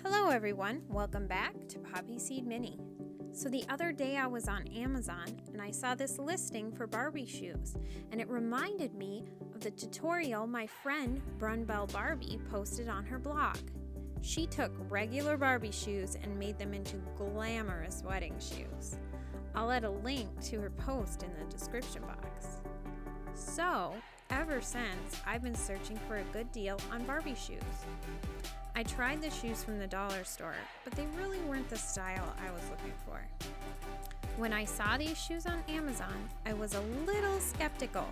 Hello everyone, welcome back to Poppy Seed Mini. So the other day I was on Amazon and I saw this listing for Barbie shoes, and it reminded me of the tutorial my friend Brunbell Barbie posted on her blog. She took regular Barbie shoes and made them into glamorous wedding shoes. I'll add a link to her post in the description box. So, ever since, I've been searching for a good deal on Barbie shoes. I tried the shoes from the dollar store, but they really weren't the style I was looking for. When I saw these shoes on Amazon, I was a little skeptical,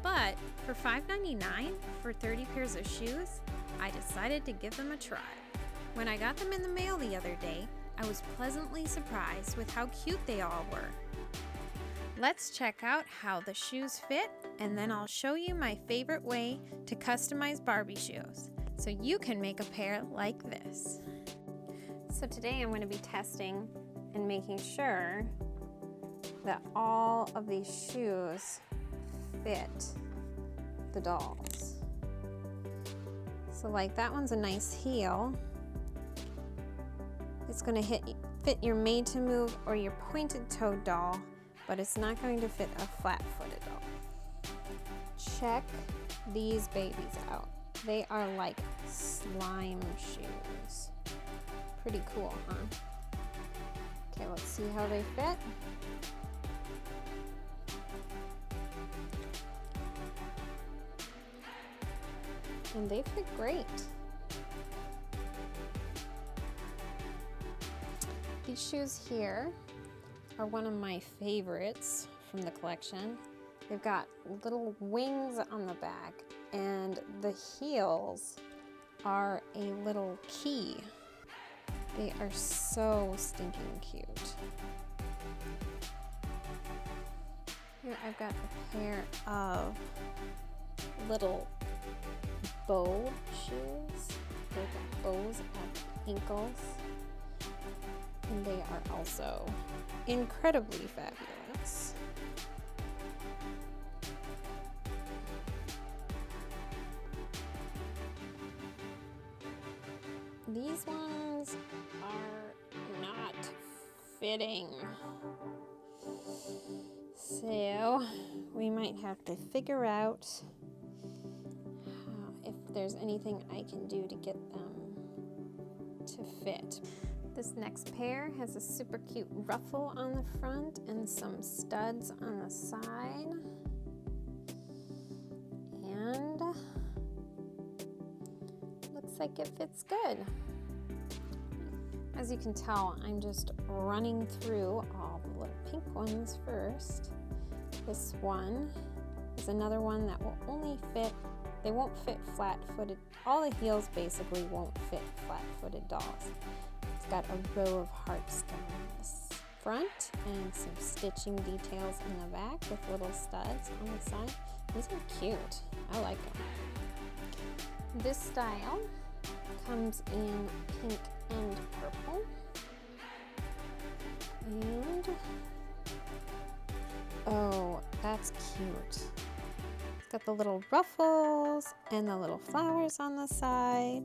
but for $5.99 for 30 pairs of shoes, I decided to give them a try. When I got them in the mail the other day, I was pleasantly surprised with how cute they all were. Let's check out how the shoes fit, and then I'll show you my favorite way to customize Barbie shoes, so you can make a pair like this. So today I'm going to be testing and making sure that all of these shoes fit the dolls. So like that one's a nice heel. It's going to fit your made to move or your pointed toed doll, but it's not going to fit a flat-footed doll. Check these babies out. They are like slime shoes. Pretty cool, huh? Okay, let's see how they fit. And they fit great. These shoes here are one of my favorites from the collection. They've got little wings on the back, and the heels are a little key. They are so stinking cute. Here I've got a pair of little bow shoes. They've got bows at the ankles, and they are also incredibly fabulous. These ones are not fitting, so we might have to figure out if there's anything I can do to get them to fit. This next pair has a super cute ruffle on the front and some studs on the side. And looks like it fits good. As you can tell, I'm just running through all the little pink ones first. This one is another one that will only fit, they won't fit flat-footed. All the heels basically won't fit flat-footed dolls. It's got a row of hearts down the front and some stitching details in the back with little studs on the side. These are cute. I like them. This style comes in pink and purple. And oh, that's cute. It's got the little ruffles and the little flowers on the side.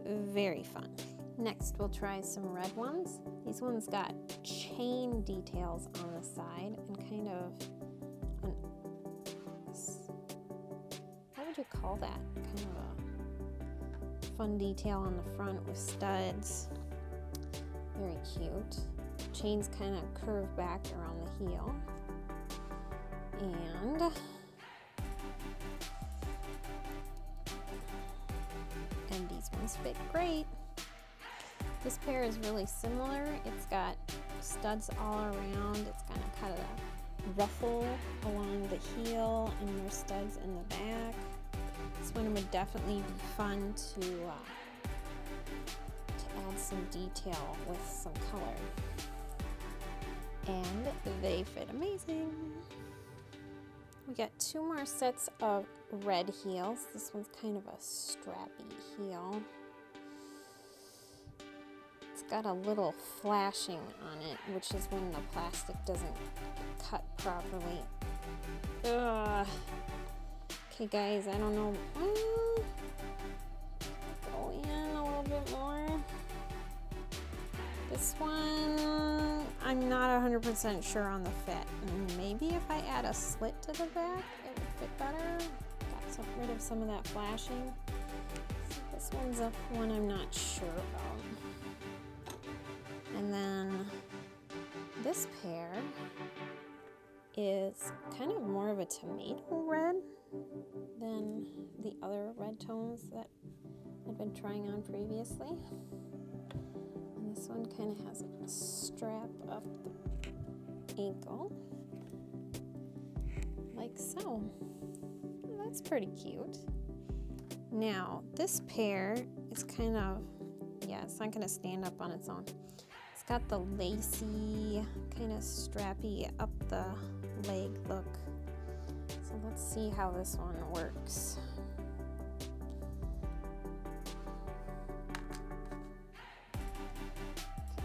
Very fun. Next, we'll try some red ones. These ones got chain details on the side and kind of what would you call that? Kind of a fun detail on the front with studs. Very cute. Chains kind of curve back around the heel. And these ones fit great. This pair is really similar. It's got studs all around. It's kind of got a ruffle along the heel and more studs in the back. This one would definitely be fun to add some detail with some color. And they fit amazing. We got two more sets of red heels. This one's kind of a strappy heel. It's got a little flashing on it, which is when the plastic doesn't cut properly. Ugh. Okay guys, I don't know. Go in a little bit more. This one, I'm not 100% sure on the fit. Maybe if I add a slit to the back, it would fit better. Got rid of some of that flashing. So this one's one I'm not sure about. And then this pair is kind of more of a tomato red than the other red tones that I've been trying on previously. And this one kind of has a strap up the ankle, like so. That's pretty cute. Now, this pair is kind of, yeah, it's not gonna stand up on its own. It's got the lacy, kind of strappy up the leg look. So let's see how this one works.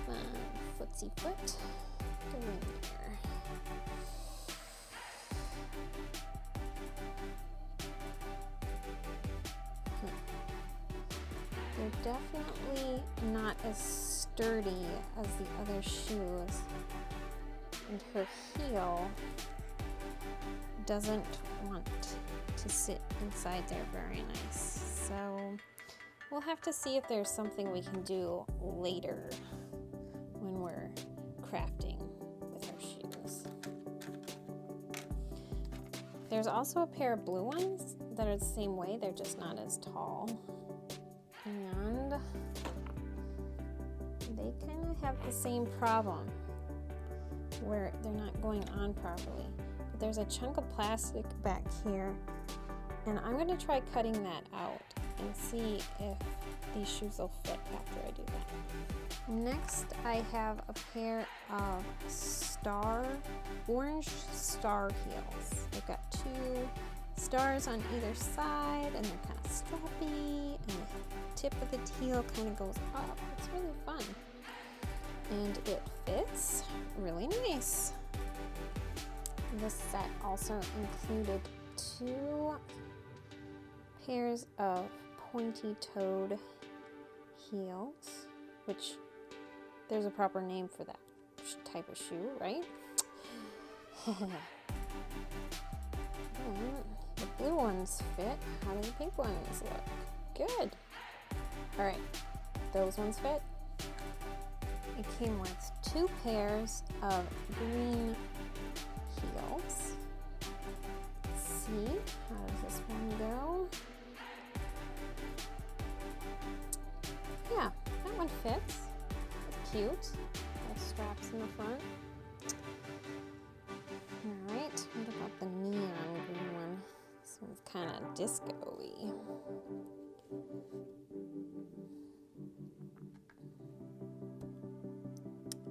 Come on, footsie foot, go in there. They're definitely not as sturdy as the other shoes, and her heel doesn't want to sit inside there very nice. So we'll have to see if there's something we can do later when we're crafting with our shoes. There's also a pair of blue ones that are the same way, they're just not as tall. And they kind of have the same problem where they're not going on properly. But there's a chunk of plastic back here, and I'm going to try cutting that out and see if these shoes will fit after I do that. Next, I have a pair of orange star heels. They've got two stars on either side, and they're kind of strappy, and the tip of the heel kind of goes up. It's really fun, and it fits really nice. This set also included two pairs of pointy-toed heels, which there's a proper name for that type of shoe, right? The blue ones fit. How do the pink ones look? Good. All right, those ones fit. It came with two pairs of green heels. Let's see, how does this one go? Yeah, that one fits. It's cute. Got straps in the front. All right, what about the neon green one? This one's kind of disco-y.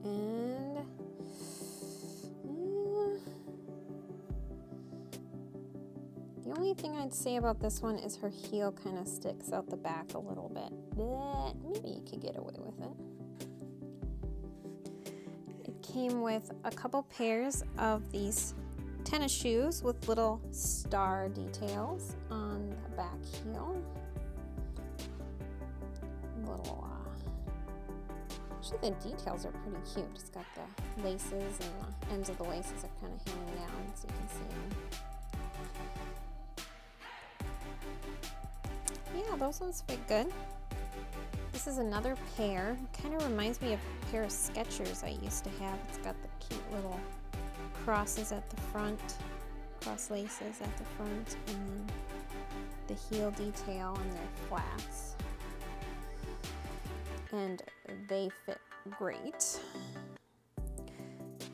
And the only thing I'd say about this one is her heel kind of sticks out the back a little bit, but maybe you could get away with it. It came with a couple pairs of these tennis shoes with little star details on the back heel. Actually, the details are pretty cute. It's got the laces, and the ends of the laces are kind of hanging down so you can see them. Yeah, those ones fit good. This is another pair. Kind of reminds me of a pair of Skechers I used to have. It's got the cute little crosses at the front, cross laces at the front, and then the heel detail on their flats. And they fit great.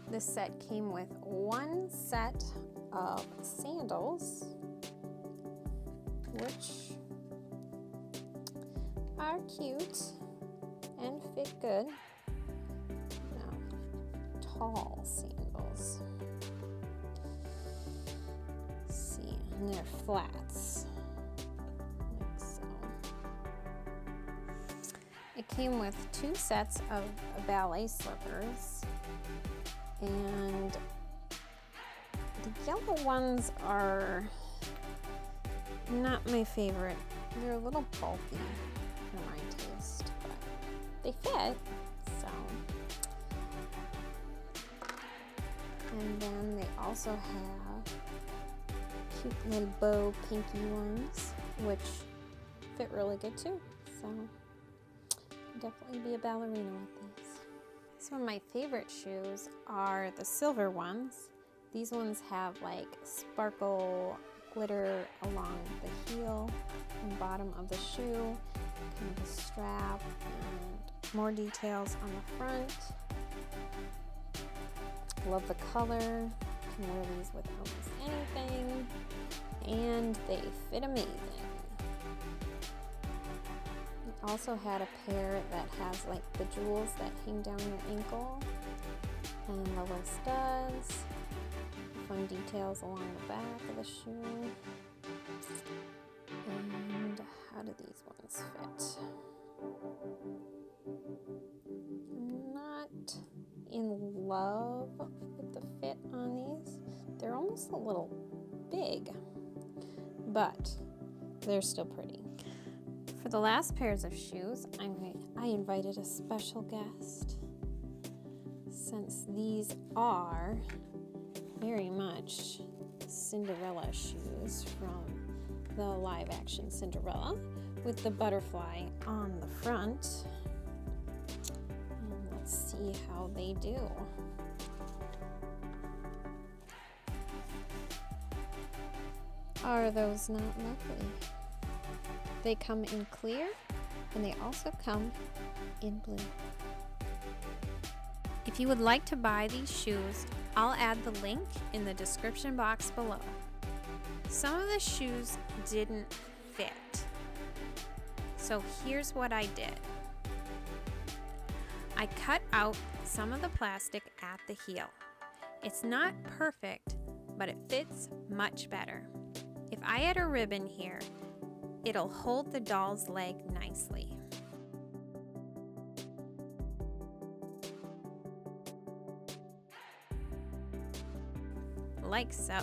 This set came with one set of sandals, which are cute and fit good. Now, tall sandals. Let's see, and they're flats. It came with two sets of ballet slippers, and the yellow ones are not my favorite. They're a little bulky for my taste, but they fit, so And then they also have cute little bow pinky ones, which fit really good too. So definitely be a ballerina with these. Some of my favorite shoes are the silver ones. These ones have like sparkle glitter along the heel and bottom of the shoe, kind of a strap, and more details on the front. Love the color. Can wear these with almost anything, and they fit amazing. I also had a pair that has like the jewels that hang down your ankle and the little studs. Fun details along the back of the shoe. And how do these ones fit? I'm not in love with the fit on these. They're almost a little big, but they're still pretty. For the last pairs of shoes, I invited a special guest, since these are very much Cinderella shoes from the live action Cinderella with the butterfly on the front. And let's see how they do. Are those not lovely? They come in clear, and they also come in blue. If you would like to buy these shoes, I'll add the link in the description box below. Some of the shoes didn't fit, so here's what I did. I cut out some of the plastic at the heel. It's not perfect, but it fits much better. If I add a ribbon here, it'll hold the doll's leg nicely. Like so.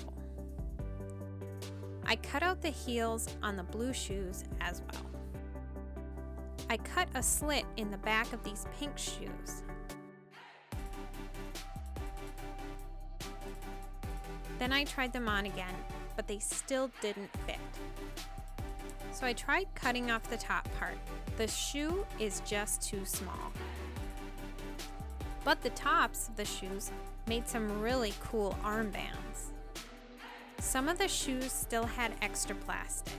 I cut out the heels on the blue shoes as well. I cut a slit in the back of these pink shoes. Then I tried them on again, but they still didn't fit. So I tried cutting off the top part. The shoe is just too small. But the tops of the shoes made some really cool armbands. Some of the shoes still had extra plastic,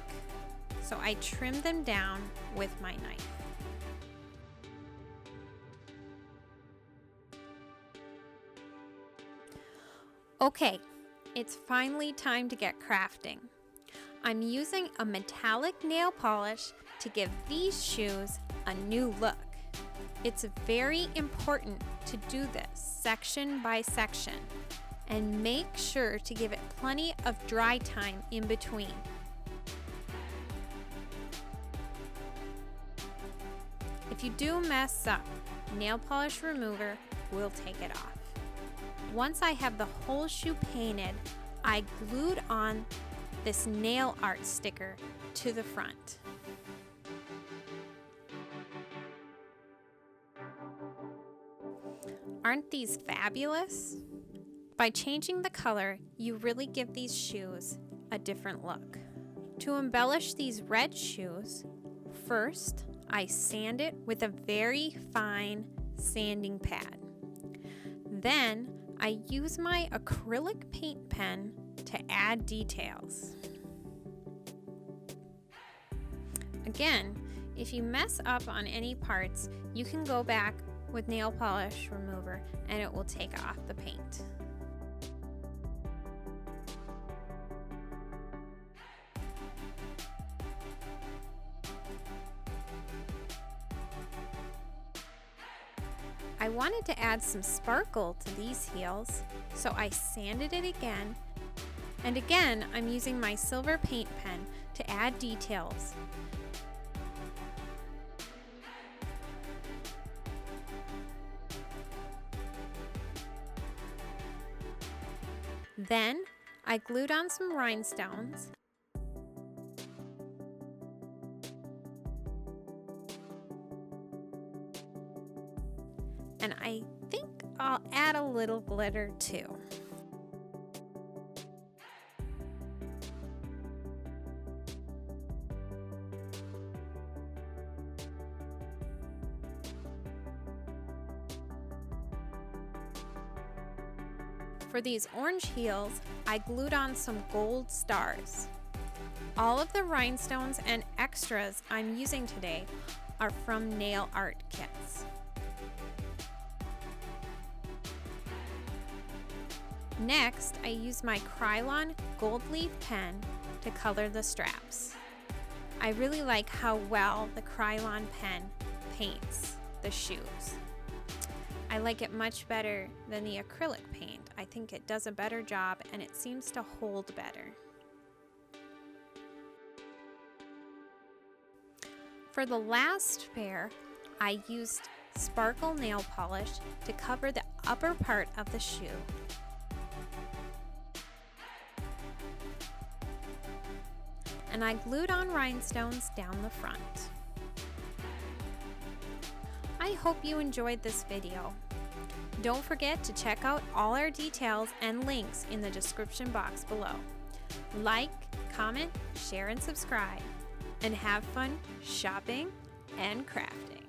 so I trimmed them down with my knife. Okay, it's finally time to get crafting. I'm using a metallic nail polish to give these shoes a new look. It's very important to do this section by section and make sure to give it plenty of dry time in between. If you do mess up, nail polish remover will take it off. Once I have the whole shoe painted, I glued on this nail art sticker to the front. Aren't these fabulous? By changing the color, you really give these shoes a different look. To embellish these red shoes, first I sand it with a very fine sanding pad. Then I use my acrylic paint pen to add details. Again, if you mess up on any parts, you can go back with nail polish remover and it will take off the paint. I wanted to add some sparkle to these heels, so I sanded it again, and again I'm using my silver paint pen to add details. Then I glued on some rhinestones. And I think I'll add a little glitter too. For these orange heels, I glued on some gold stars. All of the rhinestones and extras I'm using today are from nail art kits. Next, I use my Krylon gold leaf pen to color the straps. I really like how well the Krylon pen paints the shoes. I like it much better than the acrylic paint. I think it does a better job and it seems to hold better. For the last pair, I used sparkle nail polish to cover the upper part of the shoe. And I glued on rhinestones down the front. I hope you enjoyed this video. Don't forget to check out all our details and links in the description box below. Like, comment, share, and subscribe. And have fun shopping and crafting.